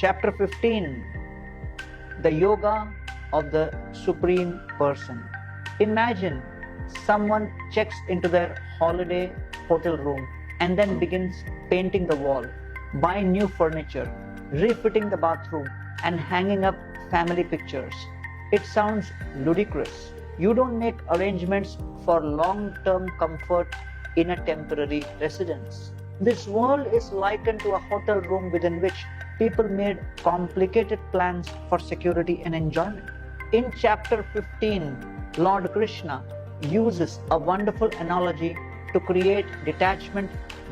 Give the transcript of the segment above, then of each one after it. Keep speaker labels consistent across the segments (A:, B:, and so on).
A: Chapter 15. The Yoga of the Supreme Person. Imagine someone checks into their holiday hotel room and then begins painting the wall, buying new furniture, refitting the bathroom, and hanging up family pictures. It sounds ludicrous. You don't make arrangements for long-term comfort in a temporary residence. This world is likened to a hotel room within which people made complicated plans for security and enjoyment. In chapter 15, Lord Krishna uses a wonderful analogy to create detachment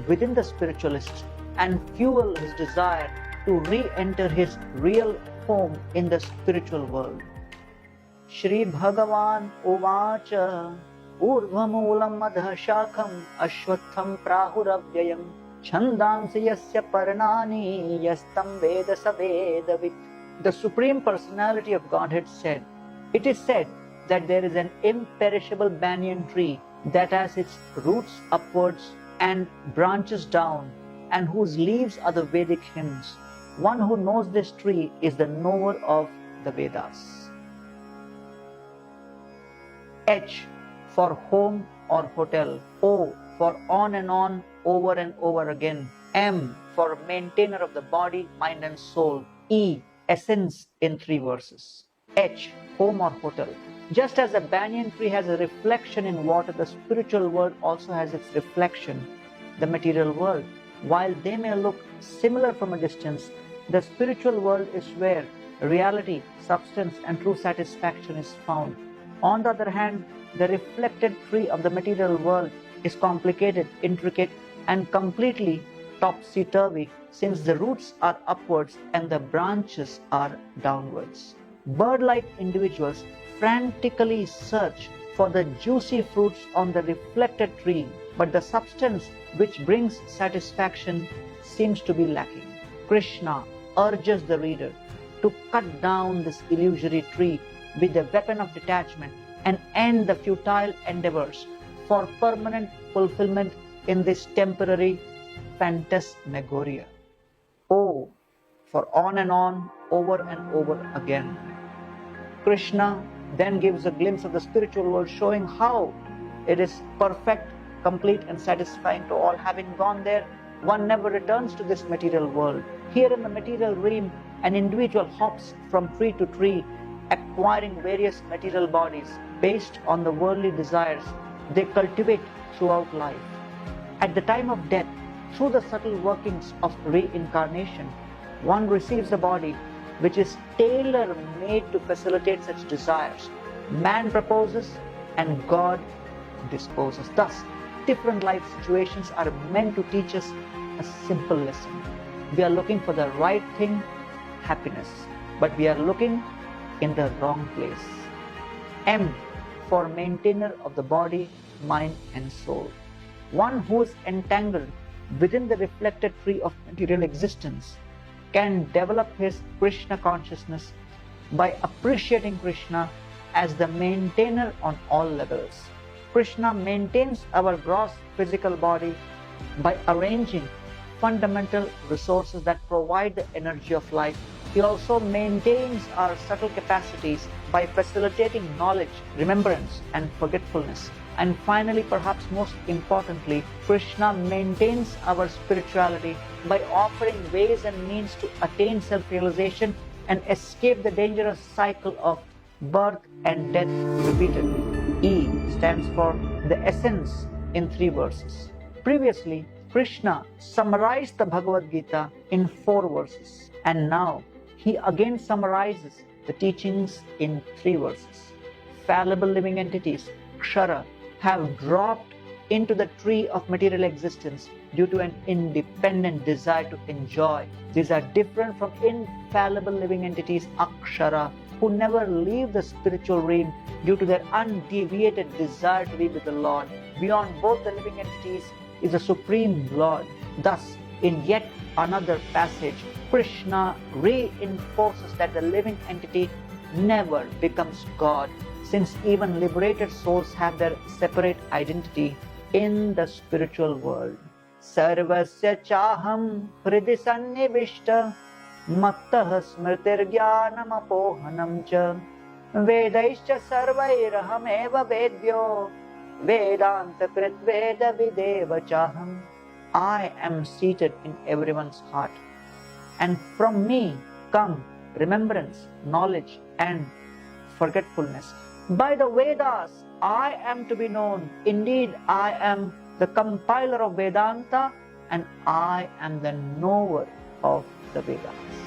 A: within the spiritualist and fuel his desire to re-enter his real home in the spiritual world. Shri Bhagavan Uvacha Urvamulam Madha Shakham Ashwatham Prahuravyayam Chandansi Yasya Paranani Yastam Veda Savedavit. The Supreme Personality of Godhead said, "It is said that there is an imperishable banyan tree that has its roots upwards and branches down, and whose leaves are the Vedic hymns. One who knows this tree is the knower of the Vedas." H for home or hotel. O for on and on, over and over again. M for maintainer of the body, mind and soul. E, essence in 3 verses. H, home or hotel. Just as a banyan tree has a reflection in water, the spiritual world also has its reflection, the material world. While they may look similar from a distance, the spiritual world is where reality, substance, and true satisfaction is found. On the other hand, the reflected tree of the material world is complicated, intricate, and completely topsy-turvy, since the roots are upwards and the branches are downwards. Bird-like individuals frantically search for the juicy fruits on the reflected tree, but the substance which brings satisfaction seems to be lacking. Krishna urges the reader to cut down this illusory tree with the weapon of detachment and end the futile endeavors for permanent fulfillment in this temporary phantasmagoria. O for on and on, over and over again. Krishna then gives a glimpse of the spiritual world, showing how it is perfect, complete, and satisfying to all. Having gone there, one never returns to this material world. Here in the material realm, an individual hops from tree to tree, acquiring various material bodies based on the worldly desires they cultivate throughout life. At the time of death, through the subtle workings of reincarnation, one receives a body which is tailor-made to facilitate such desires. Man proposes and God disposes. Thus, different life situations are meant to teach us a simple lesson. We are looking for the right thing, happiness, but we are looking in the wrong place. M for maintainer of the body, mind, and soul. One who is entangled within the reflected tree of material existence can develop his Krishna consciousness by appreciating Krishna as the maintainer on all levels. Krishna maintains our gross physical body by arranging fundamental resources that provide the energy of life. He also maintains our subtle capacities by facilitating knowledge, remembrance, and forgetfulness. And finally, perhaps most importantly, Krishna maintains our spirituality by offering ways and means to attain self-realization and escape the dangerous cycle of birth and death repeatedly. E stands for the essence in 3 verses. Previously, Krishna summarized the Bhagavad Gita in 4 verses, and now he again summarizes the teachings in 3 verses. Fallible living entities, Kshara, have dropped into the tree of material existence due to an independent desire to enjoy. These are different from infallible living entities, Akshara, who never leave the spiritual realm due to their undeviated desire to be with the Lord. Beyond both the living entities is the Supreme Lord. Thus, in yet another passage, Krishna reinforces that the living entity never becomes God, since even liberated souls have their separate identity in the spiritual world. Sarvasya chaham hridi sannivishta Mattah smritirjnanapohanam cha Vedaischa sarvairhameva vedyo Vedanta krit veda videva chaham. I am seated in everyone's heart, and from me come remembrance, knowledge, and forgetfulness. By the Vedas, I am to be known. Indeed, I am the compiler of Vedanta, and I am the knower of the Vedas.